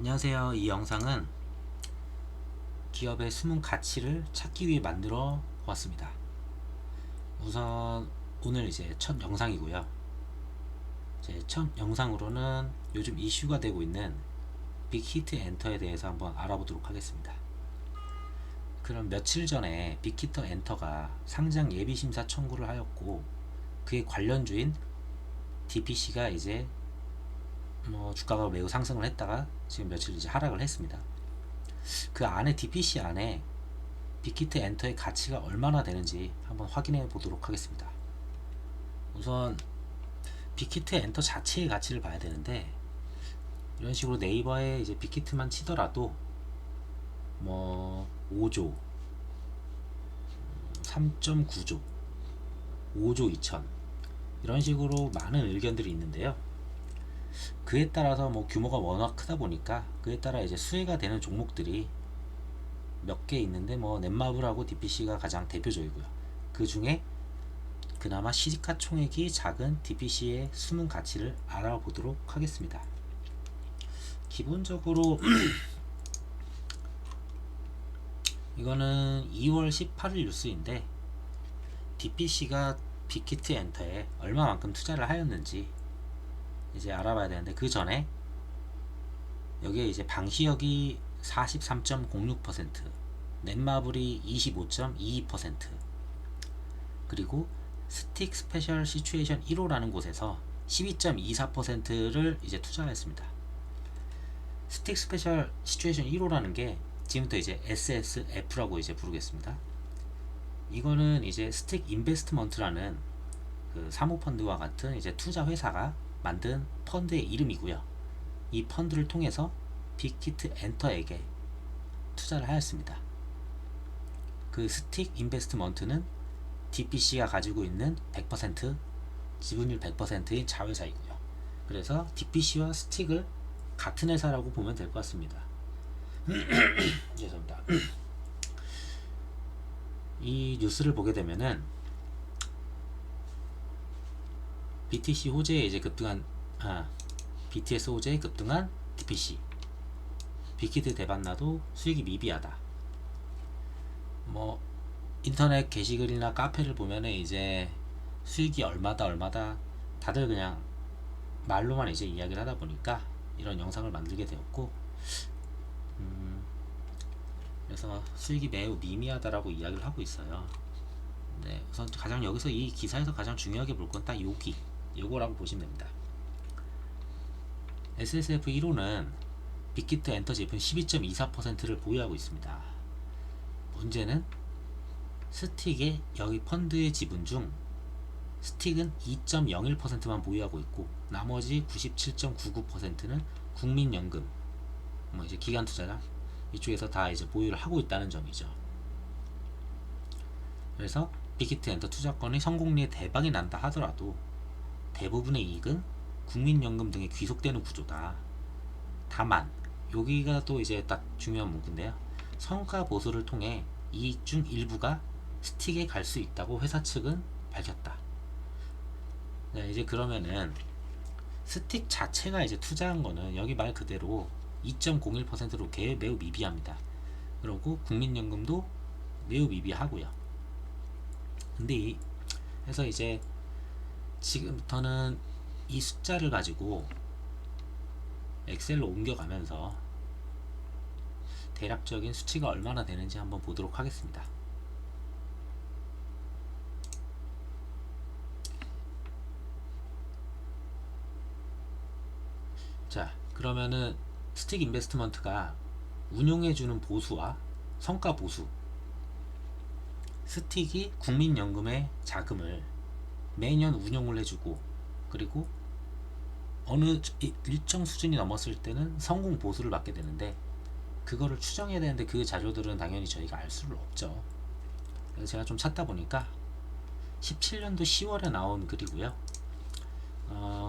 안녕하세요. 이 영상은 기업의 숨은 가치를 찾기 위해 만들어 보았습니다. 우선 오늘 이제 첫 영상이고요. 제 첫 영상으로는 요즘 이슈가 되고 있는 빅히트 엔터에 대해서 한번 알아보도록 하겠습니다. 그럼 며칠 전에 빅히트 엔터가 상장 예비 심사 청구를 하였고, 그의 관련주인 DPC가 이제 주가가 매우 상승을 했다가 지금 며칠 이제 하락을 했습니다. 그 안에 DPC 안에 빅히트 엔터의 가치가 얼마나 되는지 한번 확인해 보도록 하겠습니다. 우선 빅히트 엔터 자체의 가치를 봐야 되는데, 이런 식으로 네이버에 이제 빅히트만 치더라도 5조, 3.9조, 5조 2천 이런 식으로 많은 의견들이 있는데요. 그에 따라서 규모가 워낙 크다 보니까 그에 따라 이제 수혜가 되는 종목들이 몇 개 있는데 넷마블하고 DPC가 가장 대표적이고요. 그 중에 그나마 시가총액이 작은 DPC의 숨은 가치를 알아보도록 하겠습니다. 기본적으로 이거는 2월 18일 뉴스인데, DPC가 빅히트 엔터에 얼마만큼 투자를 하였는지 이제 알아봐야 되는데, 그 전에 여기에 이제 방시혁이 43.06%, 넷마블이 25.22%, 그리고 스틱 스페셜 시츄에이션 1호라는 곳에서 12.24%를 이제 투자했습니다. 스틱 스페셜 시츄에이션 1호라는 게 지금부터 이제 SSF라고 이제 부르겠습니다. 이거는 이제 스틱 인베스트먼트라는 그 사모펀드와 같은 이제 투자 회사가 만든 펀드의 이름이고요. 이 펀드를 통해서 빅히트 엔터에게 투자를 하였습니다. 그 스틱 인베스트먼트는 DPC가 가지고 있는 100% 지분율 100%인 자회사이고요. 그래서 DPC와 스틱을 같은 회사라고 보면 될 것 같습니다. 죄송합니다. 이 뉴스를 보게 되면은 BTC 호재에 이제 급등한 BTS 호재에 급등한 DPC, 빅히트 대반나도 수익이 미비하다. 인터넷 게시글이나 카페를 보면은 이제 수익이 얼마다 다들 그냥 말로만 이제 이야기를 하다 보니까 이런 영상을 만들게 되었고, 그래서 수익이 매우 미미하다라고 이야기를 하고 있어요. 네, 우선 가장 여기서 이 기사에서 가장 중요하게 볼 건 딱 요거라고 보시면 됩니다. SSF 1호는 빅히트 엔터 제품 12.24%를 보유하고 있습니다. 문제는 스틱의 여기 펀드의 지분 중 스틱은 2.01%만 보유하고 있고, 나머지 97.99%는 국민연금, 이제 기관투자자 이쪽에서 다 이제 보유를 하고 있다는 점이죠. 그래서 빅히트 엔터 투자권이 성공리에 대박이 난다 하더라도 대부분의 이익은 국민연금 등에 귀속되는 구조다. 다만 여기가 또 이제 딱 중요한 문구인데요. 성과 보수를 통해 이익 중 일부가 스틱에 갈 수 있다고 회사 측은 밝혔다. 네, 이제 그러면은 스틱 자체가 이제 투자한 거는 여기 말 그대로 2.01%로 매우 미비합니다. 그리고 국민연금도 매우 미비하고요. 근데 그래서 이제 지금부터는 이 숫자를 가지고 엑셀로 옮겨가면서 대략적인 수치가 얼마나 되는지 한번 보도록 하겠습니다. 자, 그러면은 스틱 인베스트먼트가 운용해주는 보수와 성과 보수, 스틱이 국민연금의 자금을 매년 운용을 해주고, 그리고 어느 일정 수준이 넘었을 때는 성공 보수를 받게 되는데, 그거를 추정해야 되는데 그 자료들은 당연히 저희가 알 수는 없죠. 그래서 제가 좀 찾다 보니까 17년도 10월에 나온 글이고요.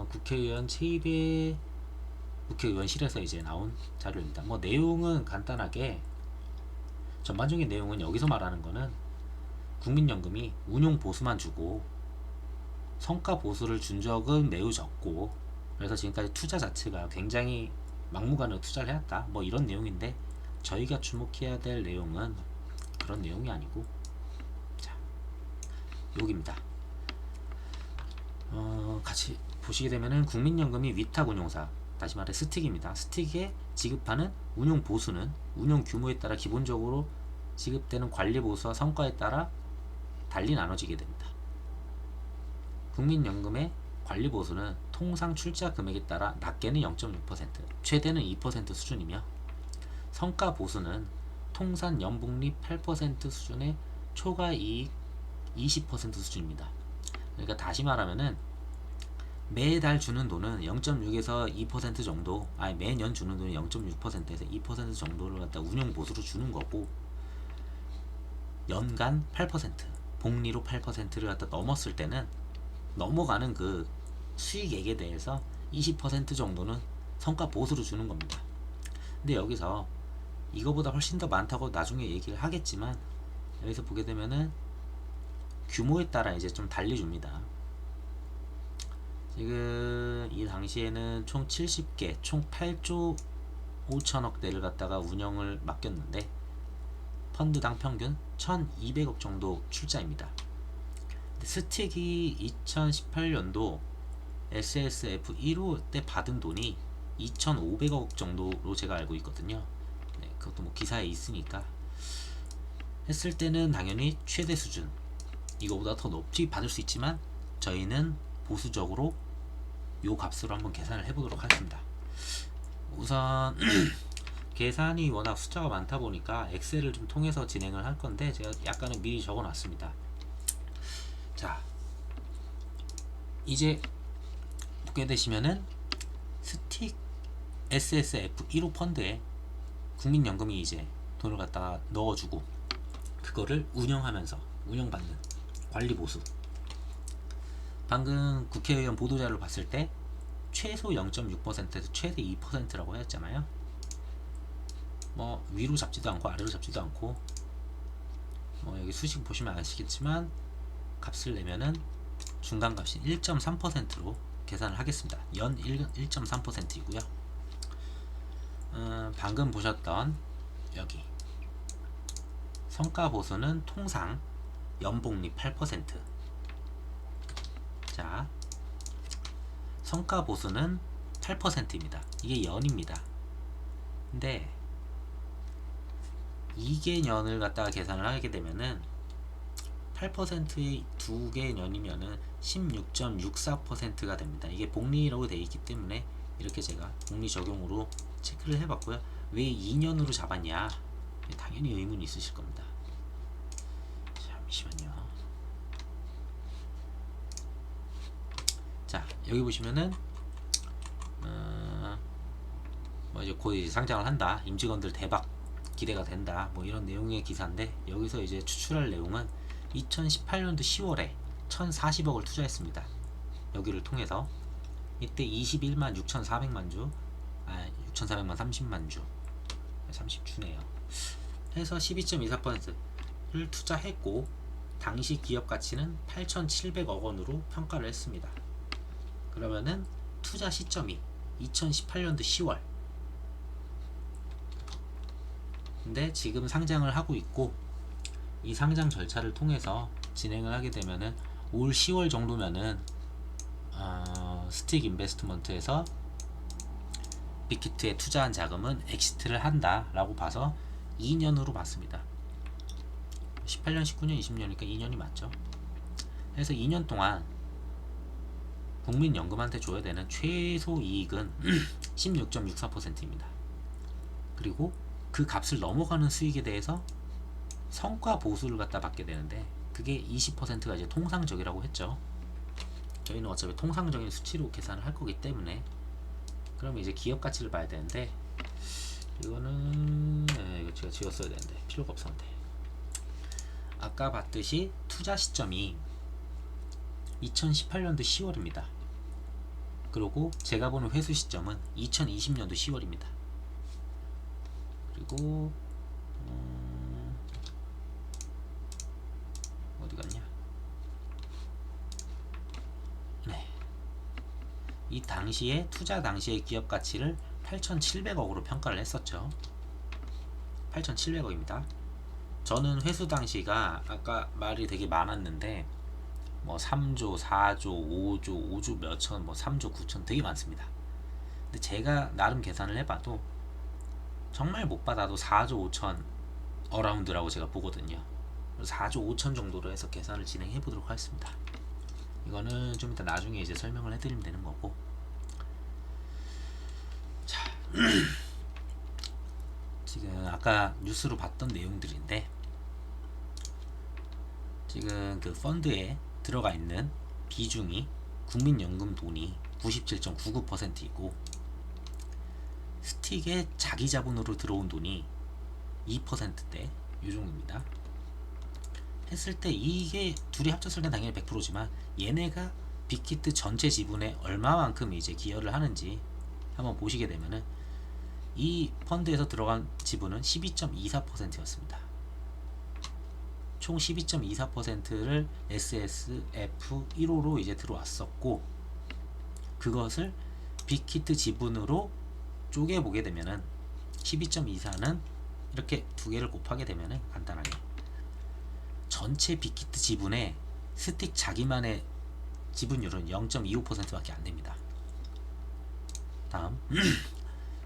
국회의원 최입의 국회의원실에서 이제 나온 자료입니다. 내용은 간단하게, 전반적인 내용은 여기서 말하는 거는 국민연금이 운용 보수만 주고 성과 보수를 준 적은 매우 적고, 그래서 지금까지 투자 자체가 굉장히 막무가내로 투자를 해왔다 뭐 이런 내용인데, 저희가 주목해야 될 내용은 그런 내용이 아니고, 자 여기입니다. 같이 보시게 되면은 국민연금이 위탁운용사, 다시 말해 스틱입니다. 스틱에 지급하는 운용 보수는 운용 규모에 따라 기본적으로 지급되는 관리 보수와 성과에 따라 달리 나눠지게 됩니다. 국민연금의 관리 보수는 통상 출자 금액에 따라 낮게는 0.6%, 최대는 2% 수준이며, 성과 보수는 통산 연복리 8% 수준의 초과 이익 20% 수준입니다. 그러니까 다시 말하면은 매달 주는 돈은 0.6에서 2% 정도, 아니 매년 주는 돈이 0.6%에서 2% 정도를 갖다 운용 보수로 주는 거고, 연간 8%, 복리로 8%를 갖다 넘었을 때는 넘어가는 그 수익액에 대해서 20% 정도는 성과 보수로 주는 겁니다. 근데 여기서 이거보다 훨씬 더 많다고 나중에 얘기를 하겠지만, 여기서 보게 되면은 규모에 따라 이제 좀 달리 줍니다. 지금 이 당시에는 총 70개, 총 8조 5천억대를 갖다가 운영을 맡겼는데, 펀드당 평균 1200억 정도 출자입니다. 스틱이 2018년도 SSF 1호 때 받은 돈이 2500억 정도로 제가 알고 있거든요. 네, 그것도 뭐 기사에 있으니까. 했을 때는 당연히 최대 수준, 이거보다 더 높이 받을 수 있지만 저희는 보수적으로 요 값으로 한번 계산을 해보도록 하겠습니다. 우선 계산이 워낙 숫자가 많다 보니까 엑셀을 좀 통해서 진행을 할 건데, 제가 약간은 미리 적어 놨습니다. 자, 이제 보게 되시면은 스틱 SSF 1호 펀드에 국민연금이 이제 돈을 갖다가 넣어주고, 그거를 운영하면서 운영받는 관리 보수, 방금 국회의원 보도자료를 봤을 때 최소 0.6%에서 최대 2%라고 했잖아요. 뭐 위로 잡지도 않고 아래로 잡지도 않고, 뭐 여기 수식 보시면 아시겠지만 값을 내면은 중간값이 1.3%로 계산을 하겠습니다. 연 1.3%이고요. 방금 보셨던 여기 성과 보수는 통상 연복리 8%. 자, 성과 보수는 8%입니다. 이게 연입니다. 근데 이게 년을 갖다가 계산을 하게 되면은 8%의 두 개 년이면은 16.64%가 됩니다. 이게 복리라고 되어 있기 때문에 이렇게 제가 복리 적용으로 체크를 해봤고요. 왜 2년으로 잡았냐? 당연히 의문이 있으실 겁니다. 잠시만요. 자, 여기 보시면은 뭐 이제 곧 이제 상장을 한다, 임직원들 대박 기대가 된다, 뭐 이런 내용의 기사인데, 여기서 이제 추출할 내용은 2018년도 10월에 1040억을 투자했습니다. 여기를 통해서 이때 21만 6,400만 주, 6,400만 30만 주, 30주네요. 해서 12.24%를 투자했고, 당시 기업 가치는 8,700억 원으로 평가를 했습니다. 그러면은 투자 시점이 2018년도 10월. 근데 지금 상장을 하고 있고, 이 상장 절차를 통해서 진행을 하게 되면은 올 10월 정도면은 스틱 인베스트먼트에서 빅히트에 투자한 자금은 엑시트를 한다라고 봐서 2년으로 봤습니다. 18년, 19년, 20년이니까 2년이 맞죠. 그래서 2년 동안 국민연금한테 줘야 되는 최소 이익은 16.64%입니다. 그리고 그 값을 넘어가는 수익에 대해서 성과 보수를 갖다 받게 되는데, 그게 20%가 이제 통상적이라고 했죠. 저희는 어차피 통상적인 수치로 계산을 할 거기 때문에, 그러면 이제 기업 가치를 봐야 되는데, 이거는 이거 제가 지웠어야 되는데 필요가 없었는데, 아까 봤듯이 투자 시점이 2018년도 10월입니다. 그리고 제가 보는 회수 시점은 2020년도 10월입니다. 그리고 어디 갔냐? 네, 이 당시에 투자 당시의 기업 가치를 8,700억으로 평가를 했었죠. 8,700억입니다. 저는 회수 당시가 아까 말이 되게 많았는데 뭐 3조, 4조, 5조, 5조 몇천, 뭐 3조 9천 되게 많습니다. 근데 제가 나름 계산을 해봐도 정말 못 받아도 4조 5천 어라운드라고 제가 보거든요. 4조 5천 정도로 해서 계산을 진행해 보도록 하겠습니다. 이거는 좀 이따 나중에 이제 설명을 해드리면 되는 거고. 자, 지금 아까 뉴스로 봤던 내용들인데, 지금 그 펀드에 들어가 있는 비중이 국민연금 돈이 97.99%이고 스틱에 자기 자본으로 들어온 돈이 2%대 이 정도입니다. 했을 때 이게 둘이 합쳤을 때 당연히 100%지만 얘네가 빅히트 전체 지분에 얼마만큼 이제 기여를 하는지 한번 보시게 되면은 이 펀드에서 들어간 지분은 12.24%였습니다. 총 12.24%를 SSF1호로 이제 들어왔었고, 그것을 빅히트 지분으로 쪼개보게 되면은 12.24는 이렇게 두 개를 곱하게 되면은 간단하게 전체 빅히트 지분의 스틱 자기만의 지분율은 0.25%밖에 안 됩니다. 다음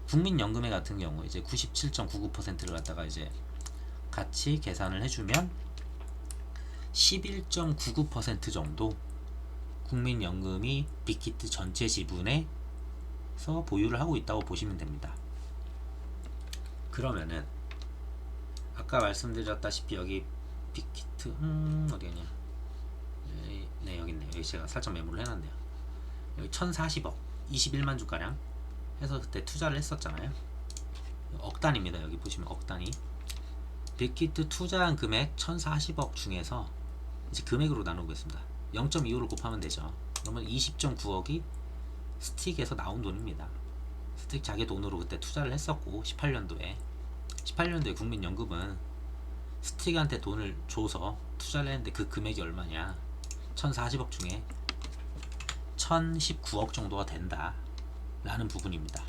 국민연금회 같은 경우 이제 97.99%를 갖다가 이제 같이 계산을 해주면 11.99% 정도 국민연금이 빅히트 전체 지분에서 보유를 하고 있다고 보시면 됩니다. 그러면은 아까 말씀드렸다시피 여기 빅히트 어디냐? 네, 여기 있네요. 여기 제가 살짝 메모를 해놨네요. 여기 1040억 21만 주가량 해서 그때 투자를 했었잖아요. 억 단위입니다. 여기 보시면 억 단위. 빅히트 투자한 금액 1040억 중에서 이제 금액으로 나누겠습니다. 0.25를 곱하면 되죠. 그러면 20.9억이 스틱에서 나온 돈입니다. 스틱 자기 돈으로 그때 투자를 했었고 18년도에 국민연금은 스틱한테 돈을 줘서 투자를 했는데 그 금액이 얼마냐, 1040억 중에 1019억 정도가 된다 라는 부분입니다.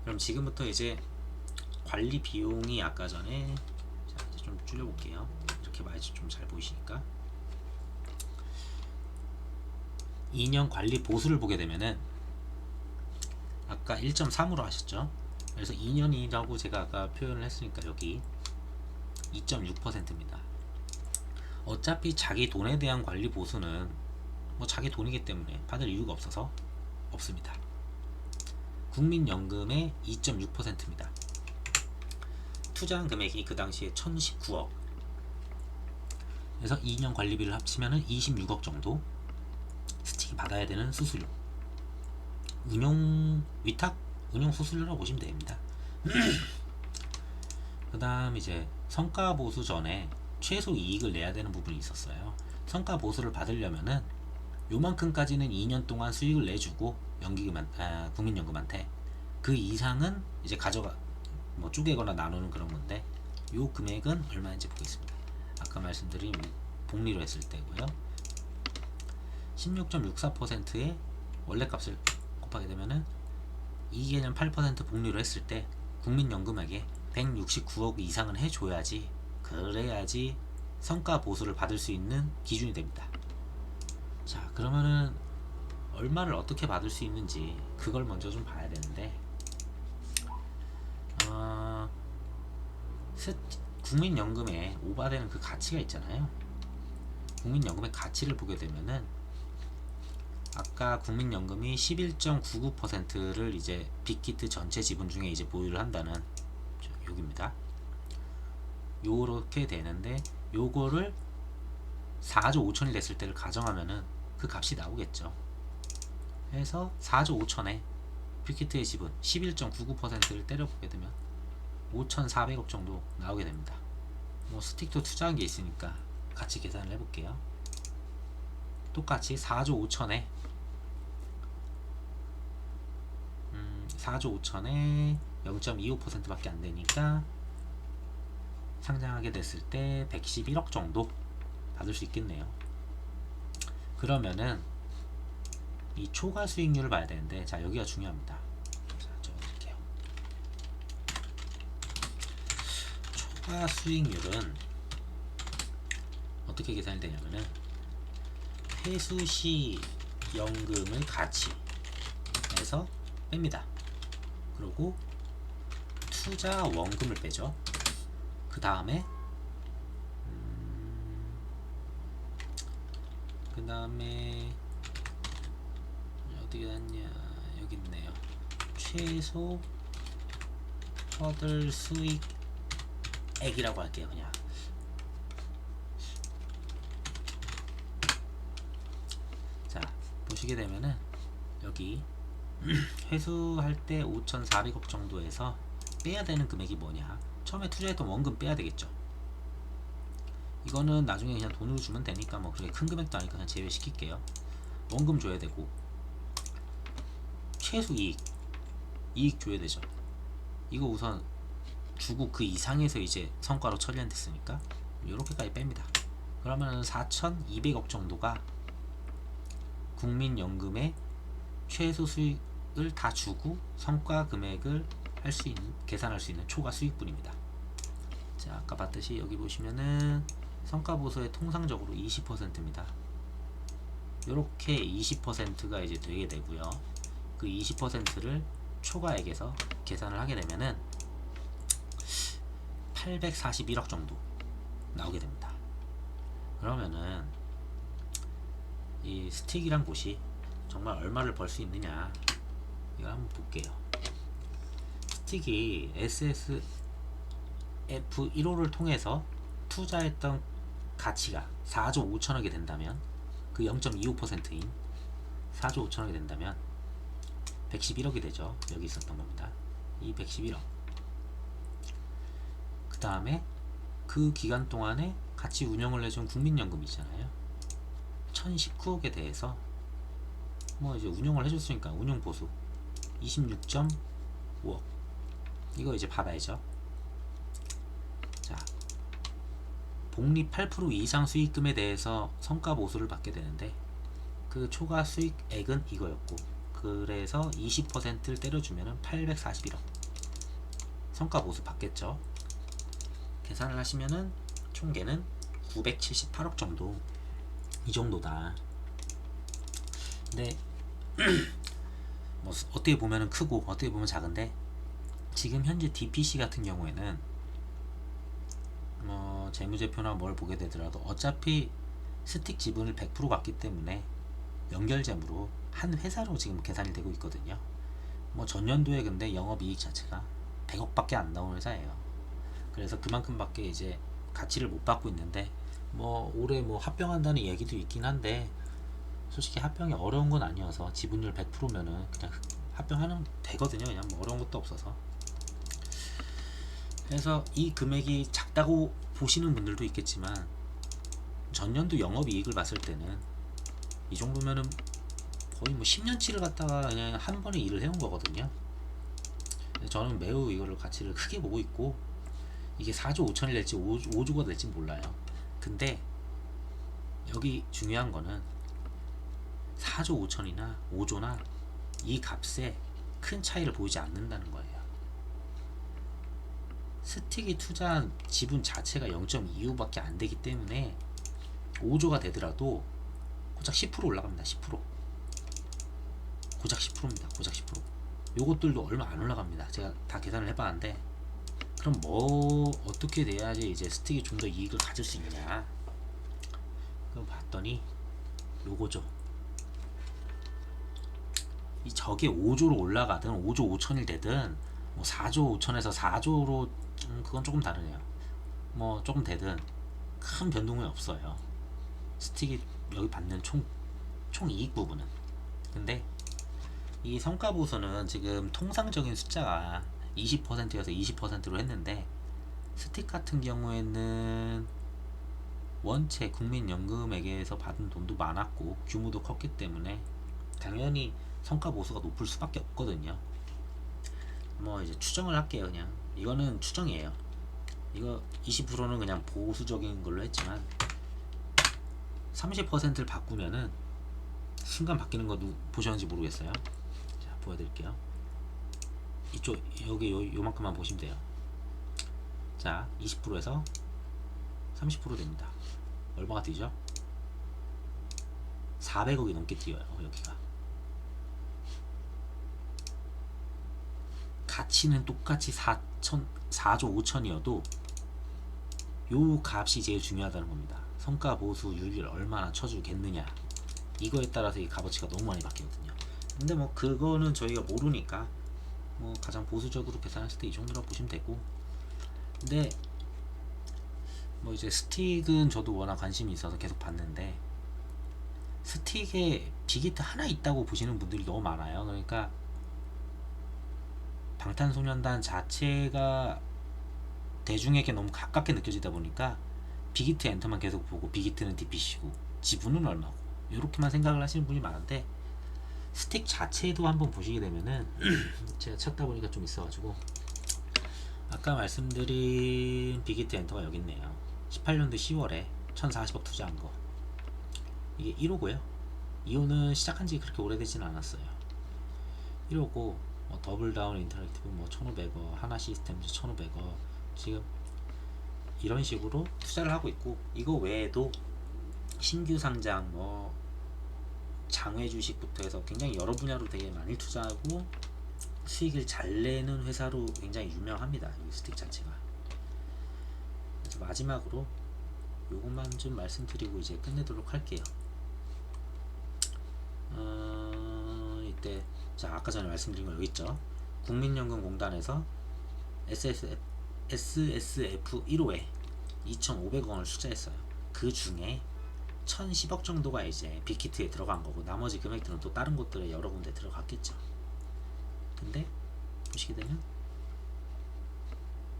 그럼 지금부터 이제 관리 비용이 아까 전에, 자 이제 좀 줄여볼게요. 이렇게 봐야지 좀 잘 보이시니까. 2년 관리 보수를 보게 되면은 아까 1.3으로 하셨죠. 그래서 2년이라고 제가 아까 표현을 했으니까 여기 2.6%입니다. 어차피 자기 돈에 대한 관리 보수는 뭐 자기 돈이기 때문에 받을 이유가 없어서 없습니다. 국민연금의 2.6%입니다. 투자한 금액이 그 당시에 1019억. 그래서 2년 관리비를 합치면 26억 정도 스틱이 받아야 되는 수수료, 위탁 운용 수수료라고 보시면 됩니다. 그 다음 이제 성과 보수 전에 최소 이익을 내야 되는 부분이 있었어요. 성과 보수를 받으려면은 요만큼까지는 2년 동안 수익을 내주고 국민연금한테, 그 이상은 이제 뭐 쪼개거나 나누는 그런 건데, 요 금액은 얼마인지 보겠습니다. 아까 말씀드린 복리로 했을 때고요. 16.64%의 원래값을 곱하게 되면은 이개년 8% 복리로 했을 때 국민연금에게 169억 이상은 해줘야지, 그래야지 성과 보수를 받을 수 있는 기준이 됩니다. 자, 그러면은 얼마를 어떻게 받을 수 있는지 그걸 먼저 좀 봐야 되는데, 국민연금에 오바되는 그 가치가 있잖아요. 국민연금의 가치를 보게 되면은 아까 국민연금이 11.99%를 이제 빅히트 전체 지분 중에 이제 보유를 한다는, 여기입니다. 요렇게 되는데, 요거를 4조 5천이 됐을 때를 가정하면은 그 값이 나오겠죠. 해서 4조 5천에 빅히트의 지분 11.99%를 때려보게 되면 5,400억 정도 나오게 됩니다. 뭐 스틱도 투자한 게 있으니까 같이 계산을 해볼게요. 똑같이 4조 5천에 4조 5천에 0.25%밖에 안 되니까 상장하게 됐을 때 111억 정도 받을 수 있겠네요. 그러면은 이 초과 수익률을 봐야 되는데, 자 여기가 중요합니다. 자 적어드릴게요. 초과 수익률은 어떻게 계산이 되냐면은 회수 시 연금의 가치에서 뺍니다. 그리고 투자 원금을 빼죠. 그 다음에 어디 갔냐, 여기 있네요. 최소 얻을 수익액이라고 할게요. 그냥 자 보시게 되면은 여기 회수할 때 5,400억 정도에서 빼야 되는 금액이 뭐냐, 처음에 투자했던 원금 빼야 되겠죠. 이거는 나중에 그냥 돈으로 주면 되니까 뭐 그렇게 큰 금액도 아니까 그냥 제외시킬게요. 원금 줘야 되고, 최소 이익 줘야 되죠. 이거 우선 주고 그 이상에서 이제 성과로 처리됐으니까 이렇게까지 뺍니다. 그러면 4,200억 정도가 국민연금의 최소 수익을 다 주고 성과 금액을 계산할 수 있는 초과 수익분입니다. 자 아까 봤듯이 여기 보시면은 성과보수의 통상적으로 20%입니다. 이렇게 20%가 이제 되게 되고요. 그 20%를 초과액에서 계산을 하게 되면은 841억 정도 나오게 됩니다. 그러면은 이 스틱이란 곳이 정말 얼마를 벌 수 있느냐, 이거 한번 볼게요. 스틱이 SSF1호를 통해서 투자했던 가치가 4조 5천억이 된다면, 그 0.25%인 4조 5천억이 된다면 111억이 되죠. 여기 있었던 겁니다. 이 111억. 그 다음에 그 기간 동안에 같이 운영을 해준 국민연금 있잖아요. 1019억에 대해서 뭐 이제 운영을 해줬으니까 운용보수 26.5억. 이거 이제 받아야죠. 자, 복리 8% 이상 수익금에 대해서 성과보수를 받게 되는데, 그 초과 수익액은 이거였고, 그래서 20%를 때려주면 841억 성과보수 받겠죠. 계산을 하시면은 총계는 978억 정도, 이 정도다. 근데 뭐 어떻게 보면은 크고 어떻게 보면 작은데, 지금 현재 DPC 같은 경우에는 뭐 재무제표나 뭘 보게 되더라도 어차피 스틱 지분을 100% 받기 때문에 연결재무로 한 회사로 지금 계산이 되고 있거든요. 뭐 전년도에 근데 영업이익 자체가 100억밖에 안 나온 회사예요. 그래서 그만큼밖에 이제 가치를 못 받고 있는데, 뭐 올해 뭐 합병한다는 얘기도 있긴 한데, 솔직히 합병이 어려운 건 아니어서 지분율 100%면은 그냥 합병하면 되거든요. 그냥 뭐 어려운 것도 없어서. 그래서 이 금액이 작다고 보시는 분들도 있겠지만, 전년도 영업이익을 봤을 때는 이 정도면은 거의 뭐 10년치를 갖다가 그냥 한 번에 일을 해온 거거든요. 저는 매우 이거를 가치를 크게 보고 있고, 이게 4조 5천이 될지 5조가 될지 몰라요. 근데 여기 중요한 거는 4조 5천이나 5조나 이 값에 큰 차이를 보이지 않는다는 거예요. 스틱이 투자한 지분 자체가 0.25밖에 안 되기 때문에 5조가 되더라도 고작 10% 올라갑니다. 10%. 고작 10%입니다. 고작 10%. 요것들도 얼마 안 올라갑니다. 제가 다 계산을 해봤는데, 그럼 뭐 어떻게 돼야지 이제 스틱이 좀 더 이익을 가질 수 있냐, 그거 봤더니 요거죠. 이 저게 5조로 올라가든 5조 5천일 되든 뭐 4조 5천에서 4조로 그건 조금 다르네요. 뭐 조금 되든 큰 변동이 없어요. 스틱이 여기 받는 총 이익 부분은. 근데 이 성과보수는 지금 통상적인 숫자가 20%여서 20%로 했는데, 스틱 같은 경우에는 원체 국민연금에게서 받은 돈도 많았고 규모도 컸기 때문에 당연히 성과보수가 높을 수밖에 없거든요. 뭐 이제 추정을 할게요. 그냥 이거는 추정이에요. 이거 20%는 그냥 보수적인 걸로 했지만 30%를 바꾸면은 순간 바뀌는 거 보셨는지 모르겠어요. 자, 보여드릴게요. 이쪽 여기 요만큼만 보시면 돼요. 자, 20%에서 30% 됩니다. 얼마가 뛰죠? 400억이 넘게 뛰어요. 여기가 가치는 똑같이 4조 5천이어도 요 값이 제일 중요하다는 겁니다. 성과 보수율을 얼마나 쳐주겠느냐, 이거에 따라서 이 값어치가 너무 많이 바뀌거든요. 근데 뭐 그거는 저희가 모르니까 뭐 가장 보수적으로 계산했을 때 이 정도라고 보시면 되고, 근데 뭐 이제 스틱은 저도 워낙 관심이 있어서 계속 봤는데, 스틱에 빅히트 하나 있다고 보시는 분들이 너무 많아요. 그러니까 방탄소년단 자체가 대중에게 너무 가깝게 느껴지다 보니까 빅히트 엔터만 계속 보고, 빅히트는 DPC고 지분은 얼마고, 이렇게만 생각을 하시는 분이 많은데, 스틱 자체도 한번 보시게 되면은 제가 찾다 보니까 좀 있어가지고, 아까 말씀드린 빅히트 엔터가 여기 있네요. 18년도 10월에 1040억 투자한 거, 이게 1호고요 2호는 시작한 지 그렇게 오래되진 않았어요. 1호고 뭐 더블다운 인터랙티브 뭐 1500억, 하나 시스템즈 1500억, 지금 이런 식으로 투자를 하고 있고, 이거 외에도 신규 상장 뭐 장외 주식부터 해서 굉장히 여러 분야로 되게 많이 투자하고 수익을 잘 내는 회사로 굉장히 유명합니다, 이 스틱 자체가. 그래서 마지막으로 요것만 좀 말씀드리고 이제 끝내도록 할게요. 이때 자, 아까 전에 말씀드린 거 여기 있죠. 국민연금공단에서 SSF 1호에 2,500원을 투자했어요. 그 중에 1,010억 정도가 이제 빅히트에 들어간 거고, 나머지 금액들은 또 다른 곳들에 여러 군데 들어갔겠죠. 근데 보시게 되면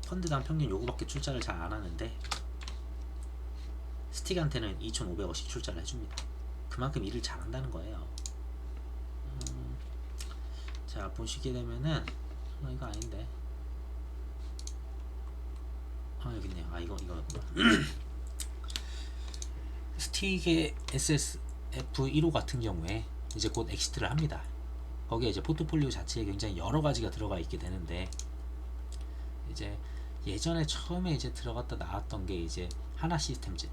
펀드당 평균 요거밖에 출자를 잘 안 하는데, 스틱한테는 2,500억씩 출자를 해줍니다. 그만큼 일을 잘한다는 거예요. 자, 보시게 되면은 이거 아닌데, 여기 있네요. 이거 스틱의 SSF 1호 같은 경우에 이제 곧 엑시트를 합니다. 거기에 이제 포트폴리오 자체에 굉장히 여러 가지가 들어가 있게 되는데, 이제 예전에 처음에 이제 들어갔다 나왔던 게 이제 하나 시스템즈,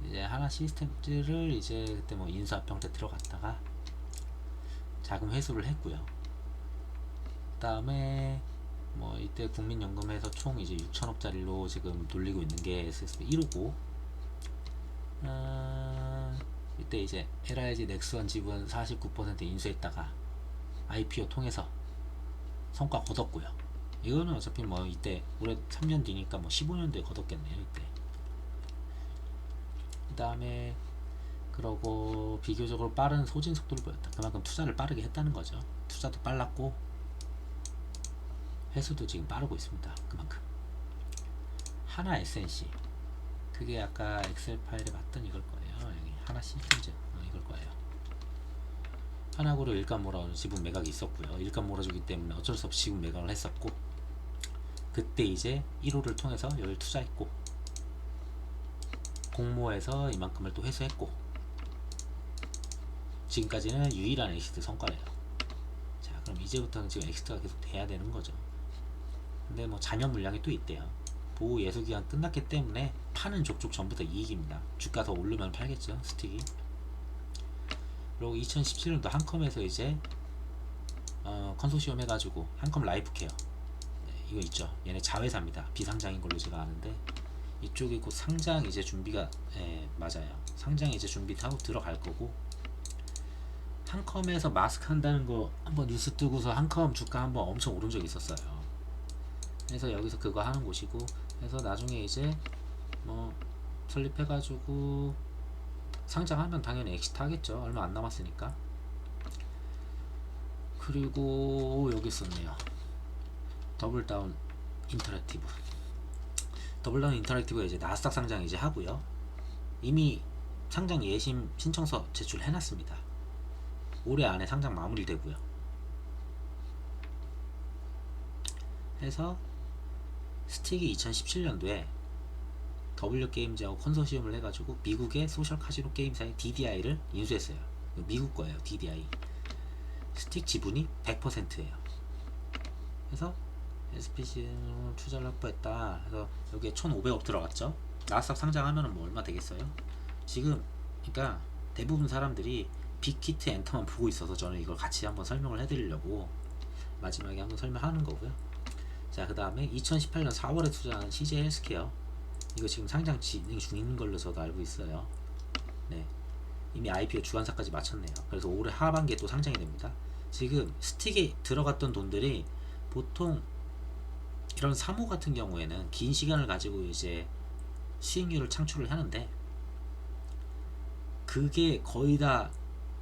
이제 하나 시스템즈를 이제 그때 뭐 인수합병 때 들어갔다가 자금 회수를 했고요. 그 다음에 뭐 이때 국민연금에서 총 이제 6천억짜리로 지금 돌리고 있는 게 SSF 1호고, 이때 이제 LIG 넥스원 지분 49% 인수했다가 IPO 통해서 성과 거뒀고요. 이거는 어차피 뭐 이때 올해 3년 뒤니까 뭐 15년도에 거뒀겠네요, 이때. 그 다음에 그러고 비교적으로 빠른 소진 속도를 보였다. 그만큼 투자를 빠르게 했다는 거죠. 투자도 빨랐고 회수도 지금 빠르고 있습니다. 그만큼. 하나 SNC, 그게 아까 엑셀 파일에 봤던 이걸 거예요. 여기 하나 시스템즈 이걸 거예요. 하나고로 일감 몰아주는 지분 매각이 있었고요. 일감 몰아주기 때문에 어쩔 수 없이 지분 매각을 했었고, 그때 이제 1호를 통해서 여기를 투자했고, 공모해서 이만큼을 또 회수했고, 지금까지는 유일한 엑시트 성과래요. 자, 그럼 이제부터는 지금 엑시트가 계속 돼야 되는 거죠. 근데 뭐 잔여 물량이 또 있대요. 보호 예수 기간 끝났기 때문에 파는 족족 전부 다 이익입니다. 주가 더 오르면 팔겠죠, 스틱이. 그리고 2017년도 한컴에서 이제 컨소시엄 해가지고 한컴 라이프케어, 이거 있죠. 얘네 자회사입니다. 비상장인 걸로 제가 아는데, 이쪽이 곧 상장 이제 준비가, 맞아요. 상장 이제 준비 하고 들어갈 거고, 한컴에서 마스크 한다는 거 한번 뉴스 뜨고서 한컴 주가 한번 엄청 오른 적이 있었어요. 그래서 여기서 그거 하는 곳이고, 그래서 나중에 이제 뭐 설립해가지고 상장하면 당연히 엑시트 하겠죠. 얼마 안 남았으니까. 그리고 여기 있었네요. 더블다운 인터랙티브. 더블다운 인터랙티브가 이제 나스닥 상장 이제 하고요. 이미 상장 예심 신청서 제출해놨습니다. 올해 안에 상장 마무리되고요. 해서 스틱이 2017년도에 W 게임즈하고 컨소시엄을 해가지고 미국의 소셜 카지노 게임사인 DDI를 인수했어요. 미국 거예요. DDI. 스틱 지분이 100%예요. 그래서 SPC는 투자를 확보했다. 그래서 여기에 1,500억 들어갔죠. 나스닥 상장하면은 뭐 얼마 되겠어요? 지금 그러니까 대부분 사람들이 빅히트 엔터만 보고 있어서 저는 이걸 같이 한번 설명을 해드리려고 마지막에 한번 설명하는 거고요. 자, 그 다음에 2018년 4월에 투자한 CJ 헬스케어, 이거 지금 상장 진행 중인 걸로 저도 알고 있어요. 네, 이미 IPO 주관사까지 마쳤네요. 그래서 올해 하반기에 또 상장이 됩니다. 지금 스틱에 들어갔던 돈들이 보통 이런 사모 같은 경우에는 긴 시간을 가지고 이제 수익률을 창출을 하는데, 그게 거의 다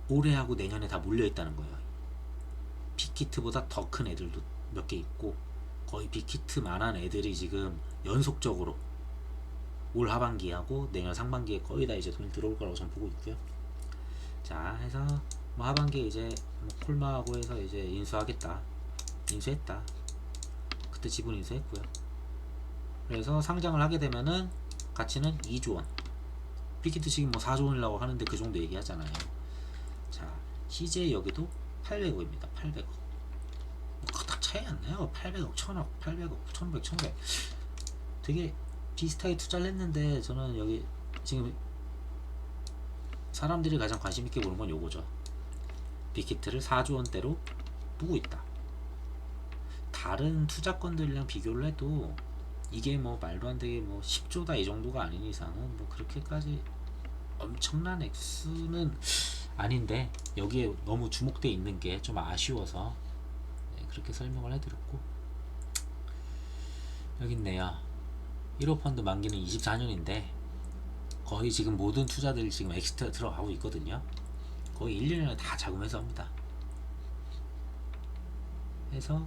올해하고 내년에 다 몰려있다는 거예요. 빅히트보다 더 큰 애들도 몇 개 있고, 거의 빅히트만한 애들이 지금 연속적으로 올 하반기하고 내년 상반기에 거의 다 이제 돈이 들어올 거라고 저는 보고 있고요. 자, 해서 뭐 하반기에 이제 뭐 콜마하고 해서 이제 인수하겠다, 인수했다, 그때 지분 인수했고요. 그래서 상장을 하게 되면은 가치는 2조 원. 빅히트 지금 뭐 4조 원이라고 하는데 그 정도 얘기하잖아요. 자, CJ 여기도 800억입니다. 800억. 뭐 그닥 차이 안 나요. 800억, 1000억, 800억, 1100, 1100. 되게 비슷하게 투자를 했는데, 저는 여기 지금 사람들이 가장 관심 있게 보는 건 요거죠. 빅히트를 4조 원대로 보고 있다. 다른 투자권들이랑 비교를 해도 이게 뭐 말도 안 되게 뭐 10조다 이 정도가 아닌 이상은 뭐 그렇게까지 엄청난 액수는 아닌데, 여기에 너무 주목되어 있는 게 좀 아쉬워서 그렇게 설명을 해드렸고, 여기 있네요. 1호 펀드 만기는 24년인데 거의 지금 모든 투자들이 지금 엑시트가 들어가고 있거든요. 거의 1, 2년에 다 자금해서 합니다. 해서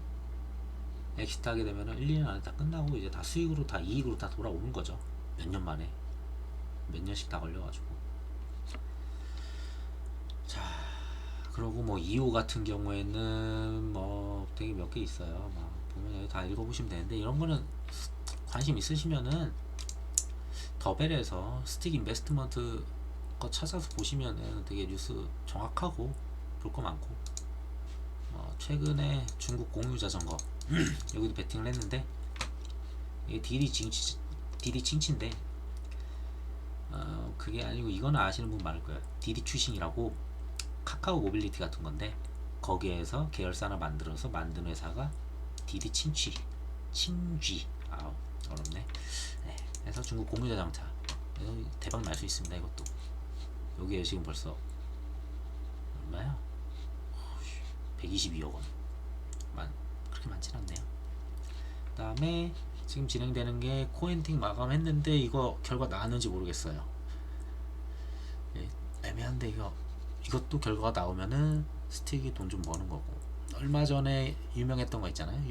엑시트 하게 되면은 1, 2년 안에 다 끝나고 이제 다 수익으로 다 이익으로 다 돌아오는 거죠. 몇 년 만에, 몇 년씩 다 걸려가지고. 자, 그리고 뭐 2호 같은 경우에는 뭐 되게 몇 개 있어요. 막 보면 여기 다 읽어보시면 되는데, 이런 거는 관심 있으시면은 더벨에서 스틱 인베스트먼트 거 찾아서 보시면은 되게 뉴스 정확하고 볼 거 많고, 최근에 중국 공유 자전거 여기도 베팅을 했는데, 이게 디디 칭치인데 그게 아니고, 이거는 아시는 분 많을 거예요. 디디 추싱이라고 카카오 모빌리티 같은 건데, 거기에서 계열사 하나 만들어서 만든 회사가 디디 칭취, 아우 어렵네. 네, 그래서 중국 공유 자동차 대박 날 수 있습니다. 이것도 여기에 지금 벌써 얼마야? 122억 원. 그렇게 많진 않네요. 그 다음에 지금 진행되는 게 코엔팅 마감했는데, 이거 결과 나왔는지 모르겠어요. 애매한데, 이것도 결과가 나오면은 스틱이 돈 좀 버는 거고. 얼마 전에 유명했던 거 있잖아요.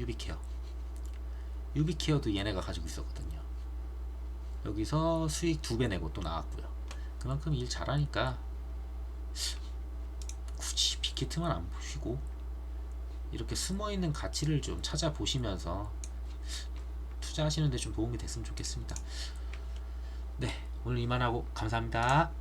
유비케어도 얘네가 가지고 있었거든요. 여기서 수익 2배 내고 또 나왔고요. 그만큼 일 잘하니까 굳이 빅히트만 안 보시고 이렇게 숨어있는 가치를 좀 찾아보시면서 투자하시는데 좀 도움이 됐으면 좋겠습니다. 네, 오늘 이만하고 감사합니다.